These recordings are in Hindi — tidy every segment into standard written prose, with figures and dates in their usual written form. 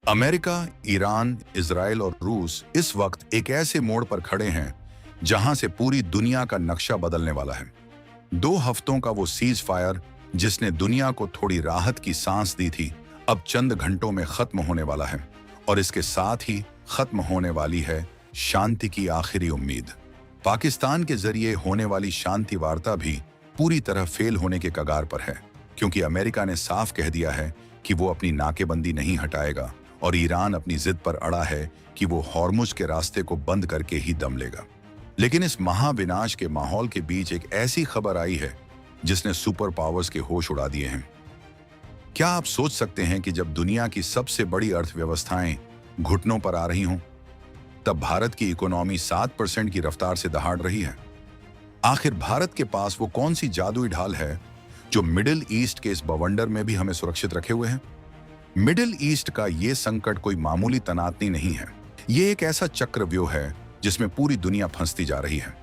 अमेरिका, ईरान, इजराइल और रूस इस वक्त एक ऐसे मोड़ पर खड़े हैं जहां से पूरी दुनिया का नक्शा बदलने वाला है। 2 हफ्तों का वो सीज फायर जिसने दुनिया को थोड़ी राहत की सांस दी थी, अब चंद घंटों में खत्म होने वाला है और इसके साथ ही खत्म होने वाली है शांति की आखिरी उम्मीद। पाकिस्तान के जरिए होने वाली शांति वार्ता भी पूरी तरह फेल होने के कगार पर है, क्योंकि अमेरिका ने साफ कह दिया है कि वो अपनी नाकेबंदी नहीं हटाएगा और ईरान अपनी जिद पर अड़ा है कि वो हॉर्मुज के रास्ते को बंद करके ही दम लेगा। लेकिन इस महाविनाश के माहौल के बीच एक ऐसी खबर आई है जिसने सुपर पावर्स के होश उड़ा दिए हैं। क्या आप सोच सकते हैं कि जब दुनिया की सबसे बड़ी अर्थव्यवस्थाएं घुटनों पर आ रही हों, तब भारत की इकोनॉमी 7% की रफ्तार से दहाड़ रही है? आखिर भारत के पास वो कौन सी जादुई ढाल है जो मिडिल ईस्ट के इस बवंडर में भी हमें सुरक्षित रखे हुए हैं? मिडिल ईस्ट का ये संकट कोई मामूली तनातनी नहीं है। ये एक ऐसा चक्रव्यूह है जिसमें पूरी दुनिया फंसती जा रही है।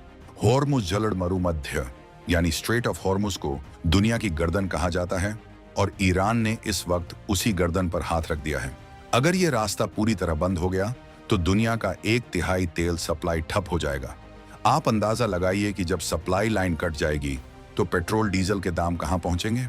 हॉर्मुज जलड़ मरुमध्य यानी स्ट्रेट ऑफ हॉर्मुज को दुनिया की गर्दन कहा जाता है और ईरान ने इस वक्त उसी गर्दन पर हाथ रख दिया है। अगर ये रास्ता पूरी तरह बंद हो गया तो दुनिया का 1/3 तेल सप्लाई ठप हो जाएगा। आप अंदाजा लगाइए कि जब सप्लाई लाइन कट जाएगी तो पेट्रोल डीजल के दाम कहां पहुंचेंगे।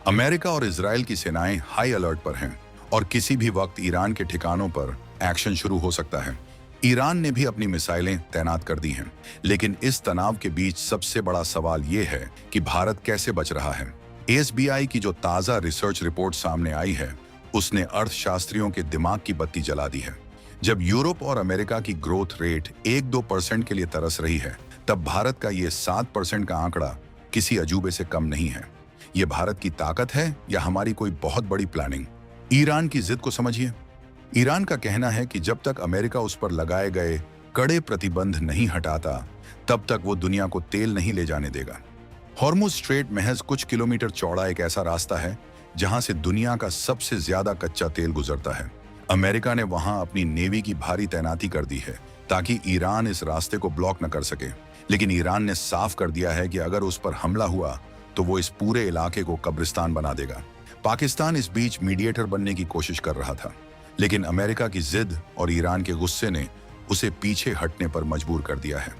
अमेरिका और इजराइल की सेनाएं हाई अलर्ट पर हैं और किसी भी वक्त ईरान के ठिकानों पर एक्शन शुरू हो सकता है। ईरान ने भी अपनी मिसाइलें तैनात कर दी हैं, लेकिन इस तनाव के बीच सबसे बड़ा सवाल ये है कि भारत कैसे बच रहा है। एसबीआई की जो ताजा रिसर्च रिपोर्ट सामने आई है, उसने अर्थशास्त्रियों के दिमाग की बत्ती जला दी है। जब यूरोप और अमेरिका की ग्रोथ रेट 1-2% के लिए तरस रही है, तब भारत का ये 7% का आंकड़ा किसी अजूबे से कम नहीं है। ये भारत की ताकत है या हमारी कोई बहुत बड़ी प्लानिंग? ईरान की जिद को समझिए। ईरान का कहना है कि जब तक अमेरिका उस पर लगाए गए कड़े प्रतिबंध नहीं हटाता, तब तक वो दुनिया को तेल नहीं ले जाने देगा। हॉर्मुज स्ट्रेट महज कुछ किलोमीटर चौड़ा एक ऐसा रास्ता है जहां से दुनिया का सबसे ज्यादा कच्चा तेल गुजरता है। अमेरिका ने वहां अपनी नेवी की भारी तैनाती कर दी है ताकि ईरान इस रास्ते को ब्लॉक न कर सके। लेकिन ईरान ने साफ कर दिया है कि अगर उस पर हमला हुआ तो वो इस पूरे इलाके को कब्रिस्तान बना देगा। पाकिस्तान इस बीच मीडिएटर बनने की कोशिश कर रहा था, लेकिन अमेरिका की जिद और ईरान के गुस्से ने उसे पीछे हटने पर मजबूर कर दिया है।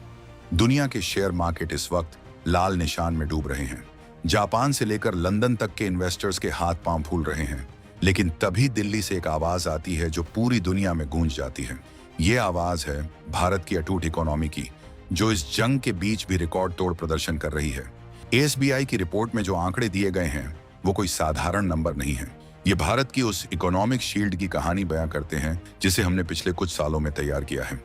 दुनिया के शेयर मार्केट इस वक्त लाल निशान में डूब रहे हैं। जापान से लेकर लंदन तक के इन्वेस्टर्स के हाथ पांव फूल रहे हैं। लेकिन तभी दिल्ली से एक आवाज आती है जो पूरी दुनिया में गूंज जाती है। ये आवाज है भारत की अटूट इकोनॉमी की, जो इस जंग के बीच भी रिकॉर्ड तोड़ प्रदर्शन कर रही है। एसबीआई की रिपोर्ट में जो आंकड़े दिए गए हैं वो कोई साधारण नंबर नहीं है। ये भारत की उस इकोनॉमिक शील्ड की कहानी बयां करते हैं जिसे हमने पिछले कुछ सालों में तैयार किया है।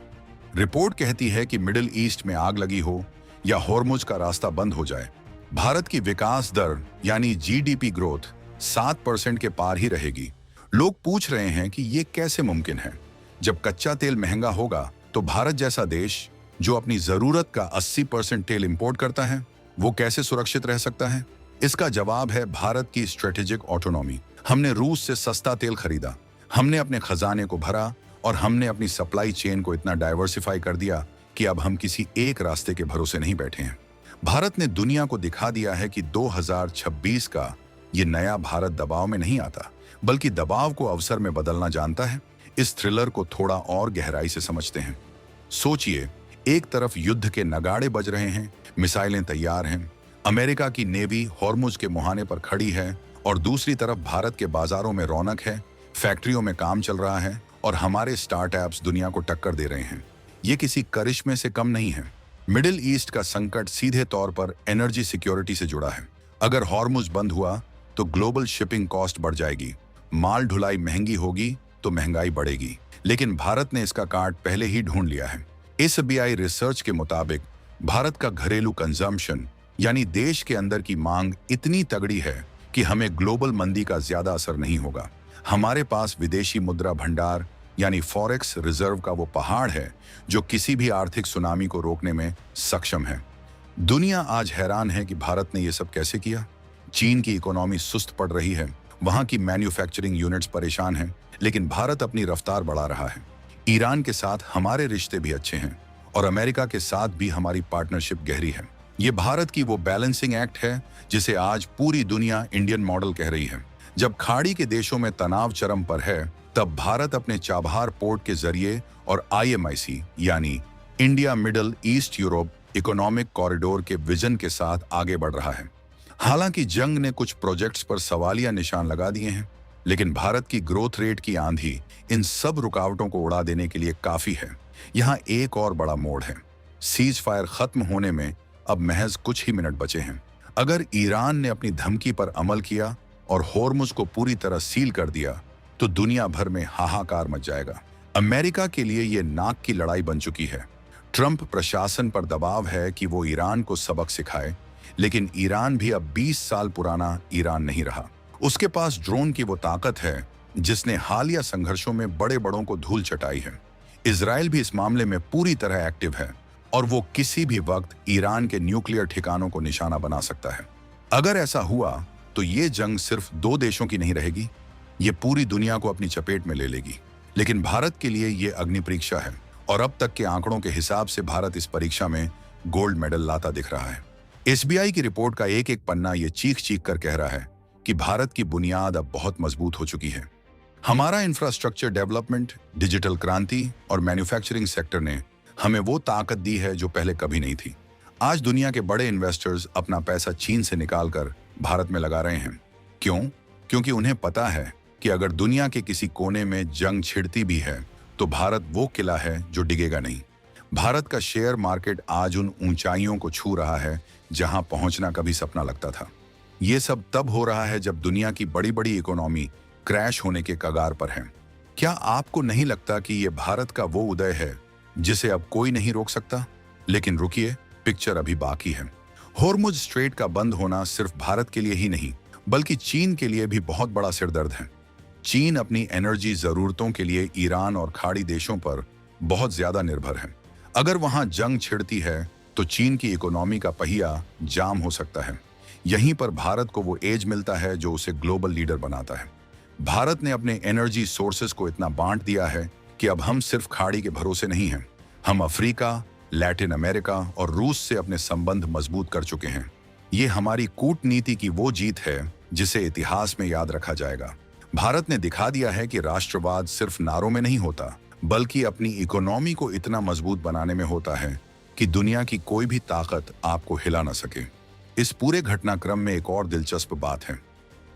रिपोर्ट कहती है कि मिडिल ईस्ट में आग लगी हो या हॉर्मुज का रास्ता बंद हो जाए, भारत की विकास दर यानी जीडीपी ग्रोथ 7% के पार ही रहेगी। लोग पूछ रहे हैं कि ये कैसे मुमकिन है। जब कच्चा तेल महंगा होगा तो भारत जैसा देश जो अपनी जरूरत का 80% तेल इंपोर्ट करता है, वो कैसे सुरक्षित रह सकता है? इसका जवाब है भारत की स्ट्रेटेजिक ऑटोनॉमी। हमने रूस से सस्ता तेल खरीदा, हमने अपने खजाने को भरा और हमने अपनी सप्लाई चेन को इतना डाइवर्सिफाई कर दिया कि अब हम किसी एक रास्ते के भरोसे नहीं बैठे हैं। भारत ने दुनिया को दिखा दिया है कि 2026 का ये नया भारत दबाव में नहीं आता, बल्कि दबाव को अवसर में बदलना जानता है। इस थ्रिलर को थोड़ा और गहराई से समझते हैं। सोचिए, एक तरफ युद्ध के नगाड़े बज रहे हैं, मिसाइलें तैयार हैं, अमेरिका की नेवी हॉर्मुज के मुहाने पर खड़ी है और दूसरी तरफ भारत के बाजारों में रौनक है, फैक्ट्रियों में काम चल रहा है और हमारे स्टार्टअप्स दुनिया को टक्कर दे रहे हैं। ये किसी करिश्मे से कम नहीं है। मिडिल ईस्ट का संकट सीधे तौर पर एनर्जी सिक्योरिटी से जुड़ा है। अगर हॉर्मुज बंद हुआ तो ग्लोबल शिपिंग कॉस्ट बढ़ जाएगी, माल ढुलाई महंगी होगी तो महंगाई बढ़ेगी। लेकिन भारत ने इसका काट पहले ही ढूंढ लिया है। एसबीआई रिसर्च के मुताबिक भारत का घरेलू कंजम्पशन यानी देश के अंदर की मांग इतनी तगड़ी है कि हमें ग्लोबल मंदी का ज्यादा असर नहीं होगा। हमारे पास विदेशी मुद्रा भंडार यानी फॉरेक्स रिजर्व का वो पहाड़ है जो किसी भी आर्थिक सुनामी को रोकने में सक्षम है। दुनिया आज हैरान है कि भारत ने ये सब कैसे किया। चीन की इकोनॉमी सुस्त पड़ रही है, वहां की मैन्युफैक्चरिंग यूनिट्स परेशान हैं, लेकिन भारत अपनी रफ्तार बढ़ा रहा है। ईरान के साथ हमारे रिश्ते भी अच्छे हैं और अमेरिका के साथ भी हमारी पार्टनरशिप गहरी है। ये भारत की वो बैलेंसिंग एक्ट है जिसे आज पूरी दुनिया इंडियन मॉडल कह रही है। जब खाड़ी के देशों में तनाव चरम पर है, तब भारत अपने चाबहार पोर्ट के जरिए और IMIC यानी India middle east Europe economic corridor के विजन के साथ आगे बढ़ रहा है। हालांकि जंग ने कुछ प्रोजेक्ट्स पर सवालिया निशान लगा दिए हैं, लेकिन भारत की ग्रोथ रेट की आंधी इन सब रुकावटों को उड़ा देने के लिए काफी है। यहाँ एक और बड़ा मोड़ है। सीज फायर खत्म होने में अब महज कुछ ही मिनट बचे हैं। अगर ईरान ने अपनी धमकी पर अमल किया और होर्मुज को पूरी तरह सील कर दिया तो दुनिया भर में हाहाकार मच जाएगा। अमेरिका के लिए यह नाक की लड़ाई बन चुकी है। ट्रंप प्रशासन पर दबाव है कि वो ईरान को सबक सिखाए, लेकिन ईरान भी अब 20 साल पुराना ईरान नहीं रहा। उसके पास ड्रोन की वो ताकत है जिसने हालिया संघर्षों में बड़े बड़ों को धूल चटाई है। इजराइल भी इस मामले में पूरी तरह एक्टिव है और वो किसी भी वक्त ईरान के न्यूक्लियर ठिकानों को निशाना बना सकता है। अगर ऐसा हुआ तो ये जंग सिर्फ 2 देशों की नहीं रहेगी, ये पूरी दुनिया को अपनी चपेट में ले लेगी। लेकिन भारत के लिए ये अग्नि परीक्षा है और अब तक के आंकड़ों के हिसाब से भारत इस परीक्षा में गोल्ड मेडल लाता दिख रहा है। SBI की रिपोर्ट का एक एक पन्ना ये चीख चीख कर कह रहा है कि भारत की बुनियाद अब बहुत मजबूत हो चुकी है। हमारा इंफ्रास्ट्रक्चर डेवलपमेंट, डिजिटल क्रांति और मैन्युफैक्चरिंग सेक्टर ने हमें वो ताकत दी है जो पहले कभी नहीं थी। आज दुनिया के बड़े इन्वेस्टर्स अपना पैसा चीन से निकालकर भारत में लगा रहे हैं। क्यों? क्योंकि उन्हें पता है कि अगर दुनिया के किसी कोने में जंग छिड़ती भी है तो भारत वो किला है जो डिगेगा नहीं। भारत का शेयर मार्केट आज उन ऊंचाइयों को छू रहा है जहां पहुंचना कभी सपना लगता था। ये सब तब हो रहा है जब दुनिया की बड़ी बड़ी इकोनॉमी क्रैश होने के कगार पर है। क्या आपको नहीं लगता कि ये भारत का वो उदय है जिसे अब कोई नहीं रोक सकता? लेकिन रुकिए, पिक्चर अभी बाकी है। होर्मुज स्ट्रेट का बंद होना सिर्फ भारत के लिए ही नहीं बल्कि चीन के लिए भी बहुत बड़ा सिरदर्द है। चीन अपनी एनर्जी जरूरतों के लिए ईरान और खाड़ी देशों पर बहुत ज्यादा निर्भर है। अगर वहां जंग छिड़ती है तो चीन की इकोनॉमी का पहिया जाम हो सकता है। यहीं पर भारत को वो एज मिलता है जो उसे ग्लोबल लीडर बनाता है। भारत ने अपने एनर्जी सोर्सेस को इतना बांट दिया है कि अब हम सिर्फ खाड़ी के भरोसे नहीं हैं। हम अफ्रीका, लैटिन अमेरिका और रूस से अपने संबंध मजबूत कर चुके हैं। ये हमारी कूटनीति की वो जीत है जिसे इतिहास में याद रखा जाएगा। भारत ने दिखा दिया है कि राष्ट्रवाद सिर्फ नारों में नहीं होता बल्कि अपनी इकोनॉमी को इतना मजबूत बनाने में होता है कि दुनिया की कोई भी ताकत आपको हिला न सके। इस पूरे घटनाक्रम में एक और दिलचस्प बात है।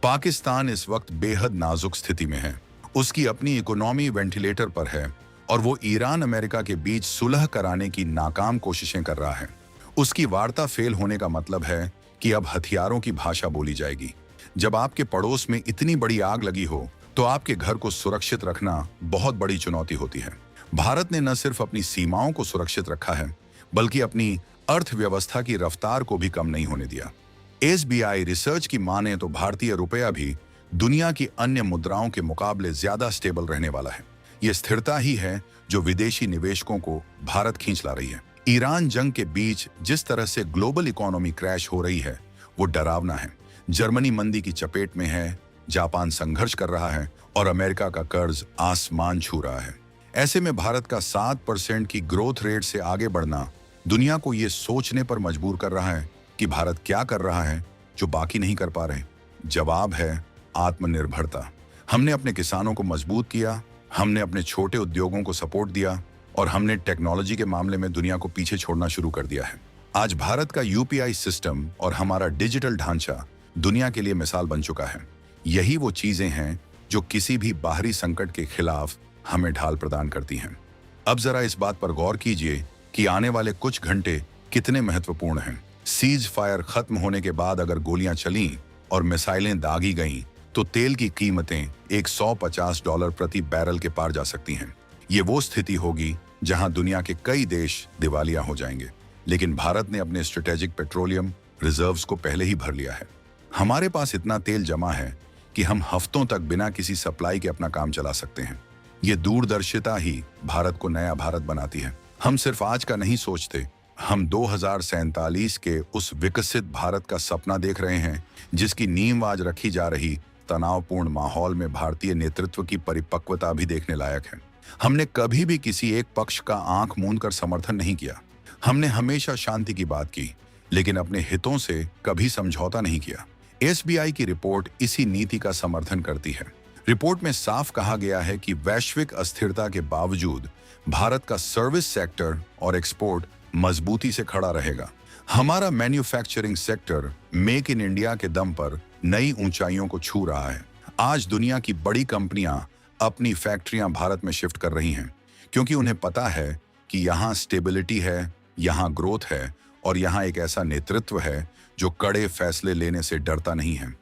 पाकिस्तान इस वक्त बेहद नाजुक स्थिति में है। उसकी अपनी इकोनॉमी वेंटिलेटर पर है और वो ईरान अमेरिका के बीच सुलह कराने की नाकाम कोशिशें कर रहा है। उसकी वार्ता फेल होने का मतलब है कि अब हथियारों की भाषा बोली जाएगी। जब आपके पड़ोस में इतनी बड़ी आग लगी हो तो आपके घर को सुरक्षित रखना बहुत बड़ी चुनौती होती है। भारत ने न सिर्फ अपनी सीमाओं को सुरक्षित रखा है बल्कि अपनी अर्थव्यवस्था की रफ्तार को भी कम नहीं होने दिया। SBI रिसर्च की माने तो भारतीय रुपया भी दुनिया की अन्य मुद्राओं के मुकाबले ज्यादा स्टेबल रहने वाला है। ये स्थिरता ही है जो विदेशी निवेशकों को भारत खींच ला रही है। ईरान जंग के बीच जिस तरह से ग्लोबल इकोनॉमी क्रैश हो रही है वो डरावना है। जर्मनी मंदी की चपेट में है, जापान संघर्ष कर रहा है और अमेरिका का कर्ज आसमान छू रहा है। ऐसे में भारत का 7% की ग्रोथ रेट से आगे बढ़ना दुनिया को ये सोचने पर मजबूर कर रहा है कि भारत क्या कर रहा है जो बाकी नहीं कर पा रहे। जवाब है आत्मनिर्भरता। हमने अपने किसानों को मजबूत किया, हमने अपने छोटे उद्योगों को सपोर्ट दिया और हमने टेक्नोलॉजी के मामले में दुनिया को पीछे छोड़ना शुरू कर दिया है। आज भारत का UPI सिस्टम और हमारा डिजिटल ढांचा दुनिया के लिए मिसाल बन चुका है। यही वो चीजें हैं जो किसी भी बाहरी संकट के खिलाफ हमें ढाल प्रदान करती हैं। अब जरा इस बात पर गौर कीजिए कि आने वाले कुछ घंटे कितने महत्वपूर्ण हैं। सीज फायर खत्म होने के बाद अगर गोलियां चलीं और मिसाइलें दागी गईं तो तेल की कीमतें $150 प्रति बैरल के पार जा सकती हैं। ये वो स्थिति होगी जहां दुनिया के कई देश दिवालिया हो जाएंगे। लेकिन भारत ने अपने स्ट्रेटेजिक पेट्रोलियम रिजर्व्स को पहले ही भर लिया है। हमारे पास इतना तेल जमा है कि हम हफ्तों तक बिना किसी सप्लाई के अपना काम चला सकते हैं। ये दूरदर्शिता ही भारत को नया भारत बनाती है। हम सिर्फ आज का नहीं सोचते, हम 2047 के उस विकसित भारत का सपना देख रहे हैं जिसकी नींव आज रखी जा रही तनावपूर्ण माहौल में भारतीय नेतृत्व की परिपक्वता भी देखने लायक है। हमने कभी भी किसी एक पक्ष का आंख मूंद कर समर्थन नहीं किया। हमने हमेशा शांति की बात की, लेकिन अपने हितों से कभी समझौता नहीं किया। SBI की रिपोर्ट इसी नीति का समर्थन करती है। रिपोर्ट में साफ कहा गया है कि वैश्विक अस्थिरता के बावजूद भारत का सर्विस सेक्टर और एक्सपोर्ट मजबूती से खड़ा रहेगा। हमारा manufacturing sector make in India के दम पर नई ऊंचाइयों को छू रहा है। आज दुनिया की बड़ी कंपनियां अपनी फैक्ट्रियां भारत में शिफ्ट कर रही हैं, क्योंकि उन्हें पता है कि यहाँ स्टेबिलिटी है, यहाँ ग्रोथ है और यहाँ एक ऐसा नेतृत्व है जो कड़े फैसले लेने से डरता नहीं है।